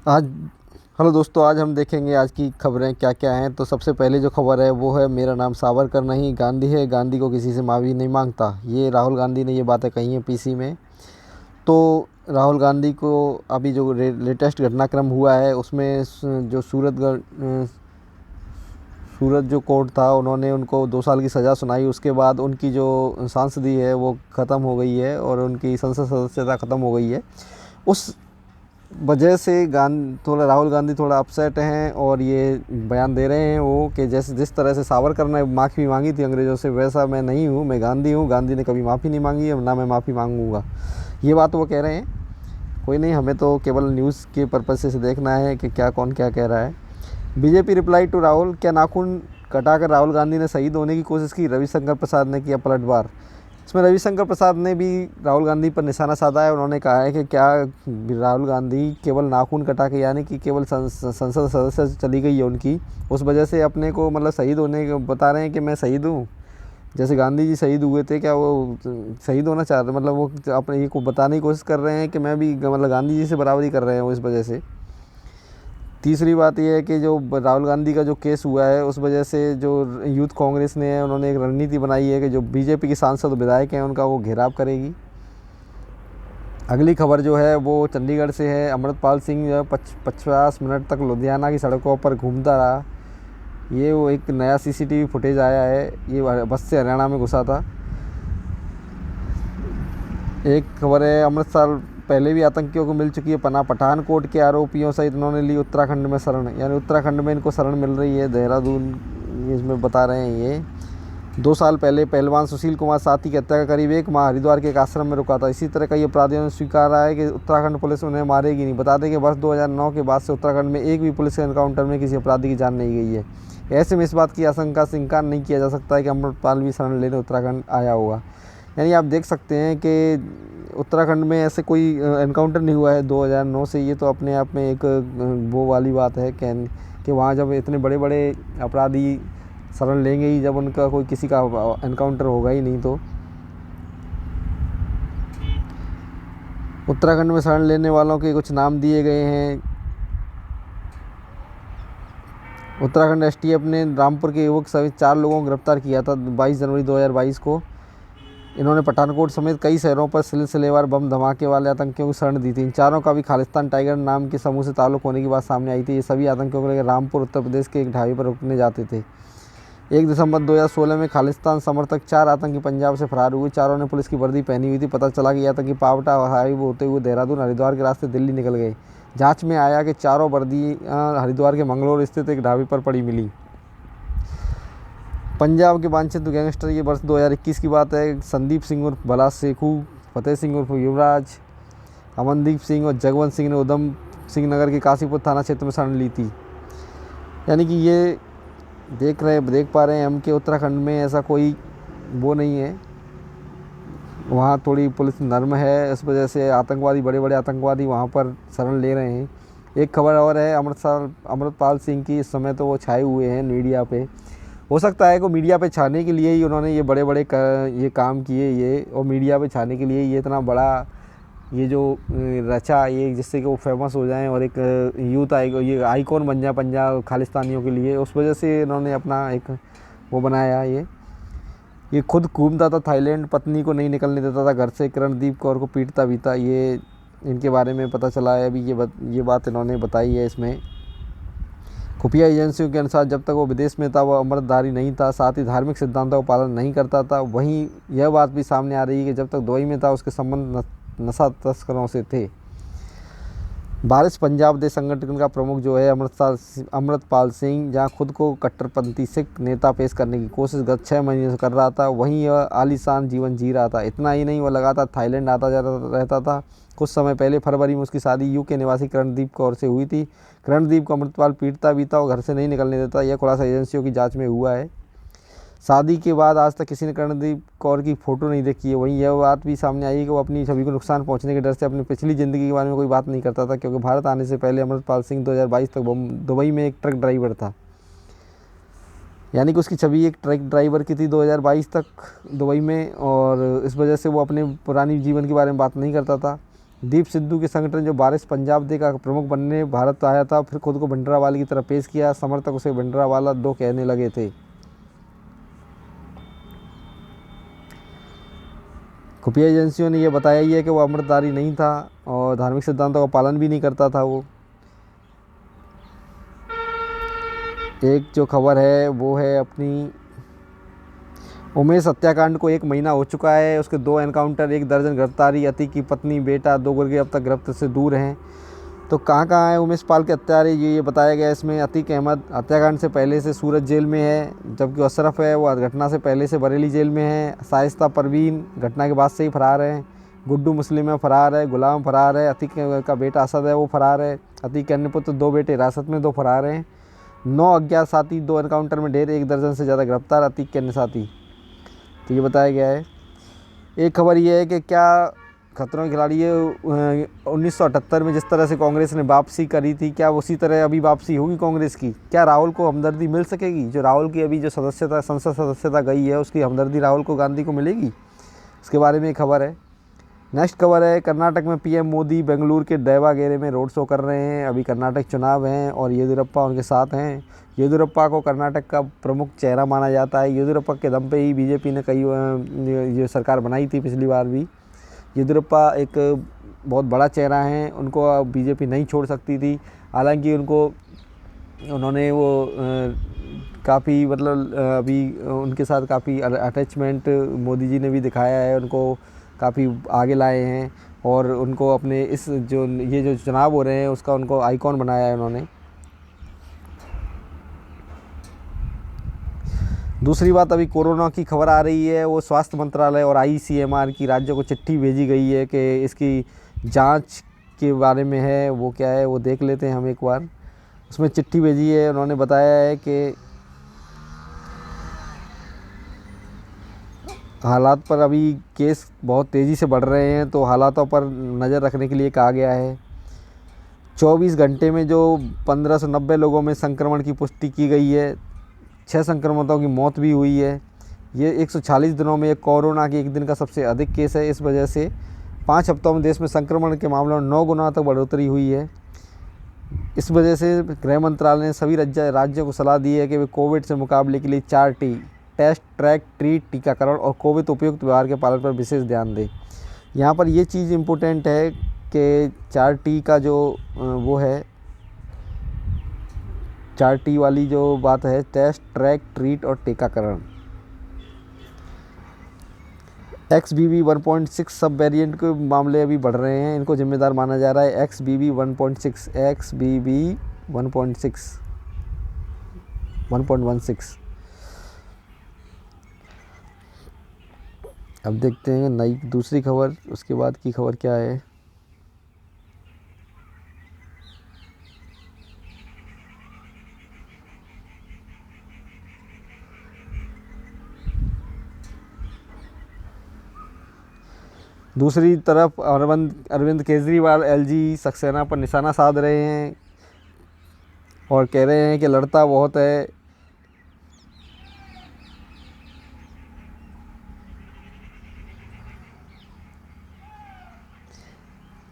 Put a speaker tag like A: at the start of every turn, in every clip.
A: आज हेलो दोस्तों, आज हम देखेंगे आज की खबरें क्या क्या हैं। तो सबसे पहले जो खबर है वो है, मेरा नाम सावरकर नहीं गांधी है, गांधी को किसी से माफ़ी नहीं मांगता। ये राहुल गांधी ने ये बातें कही हैं पीसी में। तो राहुल गांधी को अभी जो लेटेस्ट घटनाक्रम हुआ है उसमें जो सूरत जो कोर्ट था, उन्होंने उनको 2 साल की सज़ा सुनाई। उसके बाद उनकी जो सांसदी है वो ख़त्म हो गई है और उनकी संसद सदस्यता ख़त्म हो गई है। उस वजह से थोड़ा राहुल गांधी थोड़ा अपसेट हैं और ये बयान दे रहे हैं वो कि जैसे जिस तरह से सावरकर ने माफ़ी मांगी थी अंग्रेज़ों से, वैसा मैं नहीं हूँ, मैं गांधी हूँ। गांधी ने कभी माफ़ी नहीं मांगी है, ना मैं माफ़ी मांगूंगा। ये बात वो कह रहे हैं। कोई नहीं, हमें तो केवल न्यूज़ के पर्पज़ से देखना है कि क्या कौन क्या कह रहा है। बीजेपी रिप्लाई टू राहुल, क्या नाखून कटाकर राहुल गांधी ने शहीद होने की कोशिश की? रविशंकर प्रसाद ने किया पलटवार। इसमें रविशंकर प्रसाद ने भी राहुल गांधी पर निशाना साधा है। उन्होंने कहा है कि क्या राहुल गांधी केवल नाखून कटा के, यानी कि केवल संसद सदस्य चली गई है उनकी, उस वजह से अपने को मतलब शहीद होने को बता रहे हैं कि मैं शहीद हूँ। जैसे गांधी जी शहीद हुए थे, क्या वो शहीद होना चाह रहे, मतलब वो अपने ये को बताने की कोशिश कर रहे हैं कि मैं भी मतलब गांधी जी से बराबरी कर रहे हैं वो, इस वजह से। तीसरी बात यह है कि जो राहुल गांधी का जो केस हुआ है उस वजह से जो यूथ कांग्रेस ने है, उन्होंने एक रणनीति बनाई है कि जो बीजेपी के सांसद विधायक हैं उनका वो घेराव करेगी। अगली खबर जो है वो चंडीगढ़ से है। अमृतपाल सिंह जो है 50 मिनट तक लुधियाना की सड़कों पर घूमता रहा। ये वो एक नया सीसीटीवी फुटेज आया है। ये बस से हरियाणा में घुसा था। एक खबर है, अमृतसर पहले भी आतंकियों को मिल चुकी है पनाह। पठानकोट के आरोपियों सहित इन्होंने ली उत्तराखंड में शरण, यानी उत्तराखंड में इनको शरण मिल रही है। देहरादून इसमें बता रहे हैं ये। 2 साल पहले पहलवान सुशील कुमार साथी की हत्या का करीब 1 माह हरिद्वार के एक आश्रम में रुका था। इसी तरह कई अपराधियों ने स्वीकारा है कि उत्तराखंड पुलिस उन्हें मारेगी नहीं। बता दें कि वर्ष 2009 के बाद से उत्तराखंड में एक भी पुलिस एनकाउंटर में किसी अपराधी की जान नहीं गई है। ऐसे में इस बात की आशंका से इनकार नहीं किया जा सकता है कि अमृतपाल भी शरण लेने उत्तराखंड आया होगा। यानी आप देख सकते हैं कि उत्तराखंड में ऐसे कोई एनकाउंटर नहीं हुआ है 2009 से। ये तो अपने आप में एक वो वाली बात है कि वहाँ जब इतने बड़े बड़े अपराधी शरण लेंगे ही, जब उनका कोई किसी का एनकाउंटर होगा ही नहीं। तो उत्तराखंड में शरण लेने वालों के कुछ नाम दिए गए हैं। उत्तराखंड एसटीएफ ने रामपुर के युवक सहित 4 लोगों को गिरफ्तार किया था 22 जनवरी 2022 को। इन्होंने पठानकोट समेत कई शहरों पर सिलसिलेवार बम धमाके वाले आतंकियों को शरण दी थी। इन चारों का भी खालिस्तान टाइगर नाम के समूह से ताल्लुक होने की बात सामने आई थी। ये सभी आतंकियों को लेकर रामपुर उत्तर प्रदेश के एक ढाबे पर रुकने जाते थे। 1 दिसंबर 2016 में खालिस्तान समर्थक 4 आतंकी पंजाब से फरार हुए। चारों ने पुलिस की वर्दी पहनी हुई थी। पता चला कि ये आतंकी पावटा हाईवे होते हुए देहरादून हरिद्वार के रास्ते दिल्ली निकल गए। जांच में आया कि चारों वर्दियां हरिद्वार के मंगलोर स्थित एक ढाबे पर पड़ी मिली। पंजाब के वांछित गैंगस्टर, ये वर्ष 2021 की बात है। संदीप सिंह उर्फ भला सेखू, फतेह सिंह उर्फ युवराज, अमनदीप सिंह और जगवंत सिंह ने उधम सिंह नगर के काशीपुर थाना क्षेत्र में शरण ली थी। यानी कि ये देख पा रहे हैं हम कि उत्तराखंड में ऐसा कोई वो नहीं है, वहाँ थोड़ी पुलिस नर्म है। इस वजह से आतंकवादी, बड़े बड़े आतंकवादी वहाँ पर शरण ले रहे हैं। एक खबर और है अमृतपाल सिंह की। इस समय तो वो छाए हुए हैं मीडिया पे। हो सकता है कि मीडिया पे छाने के लिए ही उन्होंने ये बड़े बड़े ये काम किए, ये और मीडिया पे छाने के लिए ये इतना बड़ा ये जो रचा, ये जिससे कि वो फेमस हो जाएं और एक यूथ ये आइकॉन बन जाए पंजाब खालिस्तानियों के लिए। उस वजह से इन्होंने अपना एक वो बनाया। ये खुद घूमता था थाईलैंड, पत्नी को नहीं निकलने देता था घर से, किरणदीप कौर को पीटता भी था। ये इनके बारे में पता चला है अभी। ये बात इन्होंने बताई है इसमें। खुफिया एजेंसियों के अनुसार जब तक वो विदेश में था वह अमृतधारी नहीं था, साथ ही धार्मिक सिद्धांतों का पालन नहीं करता था। वहीं यह बात भी सामने आ रही है कि जब तक दुबई में था उसके संबंध नशा तस्करों से थे। बारिश पंजाब देश संगठन का प्रमुख जो है अमृतपाल सिंह, जहां खुद को कट्टरपंथी सिख नेता पेश करने की कोशिश गत 6 महीने से कर रहा था, वहीं यह आलीशान जीवन जी रहा था। इतना ही नहीं, वह लगातार थाईलैंड आता जाता रहता था। कुछ समय पहले फरवरी में उसकी शादी यूके निवासी किरणदीप कौर से हुई थी। किरणदीप को अमृतपाल पीटता भी था और घर से नहीं निकलने देता। यह खुलासा एजेंसियों की जाँच में हुआ है। शादी के बाद आज तक किसी ने किरणदीप कौर की फ़ोटो नहीं देखी है। वहीं यह बात भी सामने आई है कि वो अपनी छवि को नुकसान पहुंचने के डर से अपनी पिछली ज़िंदगी के बारे में कोई बात नहीं करता था, क्योंकि भारत आने से पहले अमृतपाल सिंह 2022 तक दुबई में एक ट्रक ड्राइवर था। यानी कि उसकी छवि एक ट्रक ड्राइवर की थी 2022 तक दुबई में, और इस वजह से वो अपने पुरानी जीवन के बारे में बात नहीं करता था। दीप सिद्धू के संगठन जो वारिस पंजाब दे का प्रमुख बनने भारत आया था, फिर खुद को भिंडरावाले की तरफ पेश किया। समर्थक उसे भिंडरावाला 2 कहने लगे थे। खुफिया एजेंसियों ने यह बताया ही है कि वो अमृतधारी नहीं था और धार्मिक सिद्धांतों का पालन भी नहीं करता था वो। एक जो खबर है वो है अपनी उमेश हत्याकांड को 1 महीना हो चुका है। उसके 2 एनकाउंटर, 1 दर्जन गिरफ्तारी, अतीक की पत्नी, बेटा, 2 गुर्गे अब तक गिरफ्त से दूर हैं। तो कहाँ है उमेश पाल के हत्यारे, ये बताया गया इसमें। अतीक अहमद हत्याकांड से पहले से सूरत जेल में है, जबकि अशरफ है वो घटना से पहले से बरेली जेल में है। शाइस्ता परवीन घटना के बाद से ही फरार है। गुड्डू मुस्लिम है फरार है। गुलाम फरार है। अतीक का बेटा असद है वो फरार है। अतीक के अन्य पुत्र 2 बेटे हिरासत में, 2 फरार हैं। 9 अज्ञात साथी, 2 एनकाउंटर में ढेर, 1 दर्जन से ज़्यादा गिरफ्तार अतीक के अन्य साथी। तो ये बताया गया है। एक खबर ये है कि क्या खतरों के खिलाड़ी ये 1978 में जिस तरह से कांग्रेस ने वापसी करी थी, क्या उसी तरह अभी वापसी होगी कांग्रेस की? क्या राहुल को हमदर्दी मिल सकेगी? जो राहुल की अभी जो सदस्यता, संसद सदस्यता गई है, उसकी हमदर्दी राहुल को, गांधी को मिलेगी? इसके बारे में एक खबर है। नेक्स्ट खबर है, कर्नाटक में पीएम मोदी बेंगलुरु के देवागेरे में रोड शो कर रहे हैं। अभी कर्नाटक चुनाव हैं और येदियुरप्पा उनके साथ हैं। येदियुरप्पा को कर्नाटक का प्रमुख चेहरा माना जाता है। येदियुरप्पा के दम पे ही बीजेपी ने कई ये सरकार बनाई थी पिछली बार भी। येदियुरप्पा एक बहुत बड़ा चेहरा है, उनको बीजेपी नहीं छोड़ सकती थी। हालांकि उन्होंने वो काफ़ी मतलब अभी उनके साथ काफ़ी अटैचमेंट मोदी जी ने भी दिखाया है, उनको काफ़ी आगे लाए हैं और उनको अपने इस ये जो चुनाव हो रहे हैं उसका उनको आइकॉन बनाया है उन्होंने। दूसरी बात, अभी कोरोना की खबर आ रही है, वो स्वास्थ्य मंत्रालय और ICMR की राज्यों को चिट्ठी भेजी गई है कि इसकी जांच के बारे में है। वो क्या है वो देख लेते हैं हम एक बार। उसमें चिट्ठी भेजी है, उन्होंने बताया है कि हालात पर अभी केस बहुत तेज़ी से बढ़ रहे हैं, तो हालातों पर नज़र रखने के लिए कहा गया है। 24 घंटे में जो 1590 लोगों में संक्रमण की पुष्टि की गई है, 6 संक्रमितों की मौत भी हुई है। ये 140 दिनों में कोरोना के एक दिन का सबसे अधिक केस है। इस वजह से 5 हफ्तों में देश में संक्रमण के मामलों में 9 गुना तक बढ़ोतरी हुई है। इस वजह से गृह मंत्रालय ने सभी राज्यों को सलाह दी है कि वे कोविड से मुकाबले के लिए 4T टेस्ट, ट्रैक, ट्रीट, टीकाकरण और कोविड उपयुक्त व्यवहार के पालन पर विशेष ध्यान दें। यहाँ पर ये चीज़ इम्पोर्टेंट है कि 4T का जो वो है, 4T वाली जो बात है, टेस्ट, ट्रैक, ट्रीट और टीकाकरण। XBB 1.6 सब वेरिएंट के मामले अभी बढ़ रहे हैं, इनको जिम्मेदार माना जा रहा है। XBB 1.6 1.16। अब देखते हैं नई दूसरी खबर, उसके बाद की खबर क्या है। दूसरी तरफ अरविंद केजरीवाल LG सक्सेना पर निशाना साध रहे हैं और कह रहे हैं कि लड़ता बहुत है।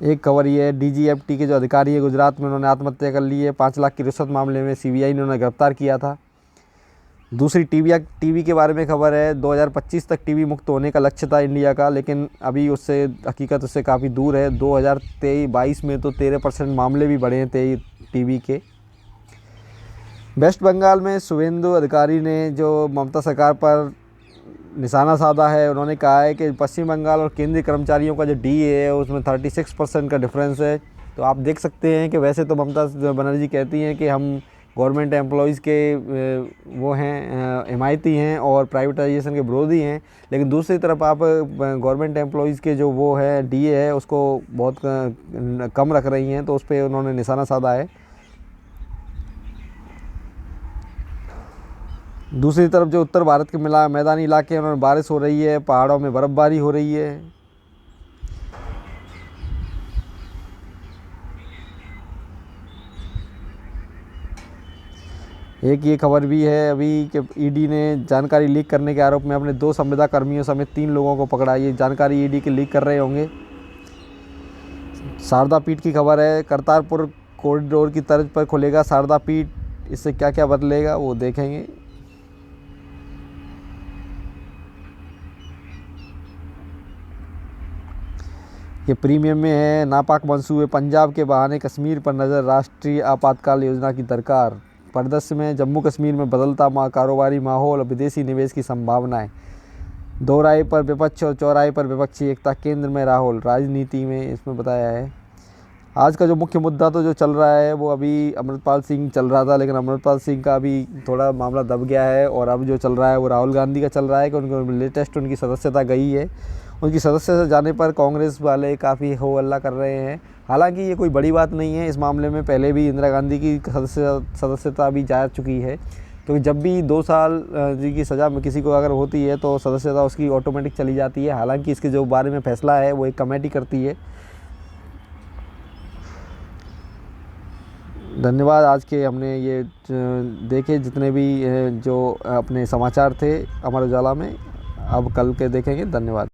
A: एक खबर ये है, DGFT के जो अधिकारी है गुजरात में, उन्होंने आत्महत्या कर ली है। 5 लाख की रिश्वत मामले में CBI ने उन्हें गिरफ्तार किया था। दूसरी टीबी के बारे में खबर है, 2025 तक टीबी मुक्त होने का लक्ष्य था इंडिया का, लेकिन अभी उससे हकीकत उससे काफ़ी दूर है। 2023-22 में तो 13% मामले भी बढ़े हैं टीबी के। वेस्ट बंगाल में शुभेंदु अधिकारी ने जो ममता सरकार पर निशाना साधा है, उन्होंने कहा है कि पश्चिम बंगाल और केंद्रीय कर्मचारियों का जो DA है उसमें 36% का डिफरेंस है। तो आप देख सकते हैं कि वैसे तो ममता बनर्जी कहती हैं कि हम गवर्नमेंट एम्प्लॉयज़ के वो हैं, हिमायती हैं और प्राइवेटाइजेशन के विरोधी हैं, लेकिन दूसरी तरफ आप गवर्नमेंट एम्प्लॉयज़ के जो वो है DA है उसको बहुत कम रख रही हैं, तो उस पर उन्होंने निशाना साधा है। दूसरी तरफ जो उत्तर भारत के मैदानी इलाके हैं उनमें बारिश हो रही है, पहाड़ों में बर्फ़बारी हो रही है। एक ये खबर भी है अभी कि ED ने जानकारी लीक करने के आरोप में अपने 2 संविदा कर्मियों समेत 3 लोगों को पकड़ा। ये जानकारी ED के लीक कर रहे होंगे। शारदा पीठ की खबर है, करतारपुर कॉरिडोर की तर्ज पर खुलेगा शारदा पीठ, इससे क्या क्या बदलेगा वो देखेंगे। ये प्रीमियम में है, नापाक मंसूबे पंजाब के बहाने कश्मीर पर नज़र, राष्ट्रीय आपातकाल योजना की दरकार। परिदृश्य में जम्मू कश्मीर में बदलता कारोबारी माहौल, विदेशी निवेश की संभावनाएं, दोहराए पर विपक्ष और चौराहे पर विपक्षी एकता, केंद्र में राहुल, राजनीति में इसमें बताया है। आज का जो मुख्य मुद्दा तो जो चल रहा है वो अभी अमृतपाल सिंह चल रहा था, लेकिन अमृतपाल सिंह का अभी थोड़ा मामला दब गया है और अब जो चल रहा है वो राहुल गांधी का चल रहा है कि उनको लेटेस्ट उनकी सदस्यता गई है। उनकी सदस्यता जाने पर कांग्रेस वाले काफ़ी हो हल्ला कर रहे हैं। हालांकि ये कोई बड़ी बात नहीं है, इस मामले में पहले भी इंदिरा गांधी की सदस्यता भी जा चुकी है, क्योंकि जब भी 2 साल की सज़ा में किसी को अगर होती है तो सदस्यता उसकी ऑटोमेटिक चली जाती है। हालांकि इसके जो बारे में फैसला है वो एक कमेटी करती है। धन्यवाद। आज के हमने ये देखे जितने भी जो अपने समाचार थे अमर उजाला में, अब कल के देखेंगे। धन्यवाद।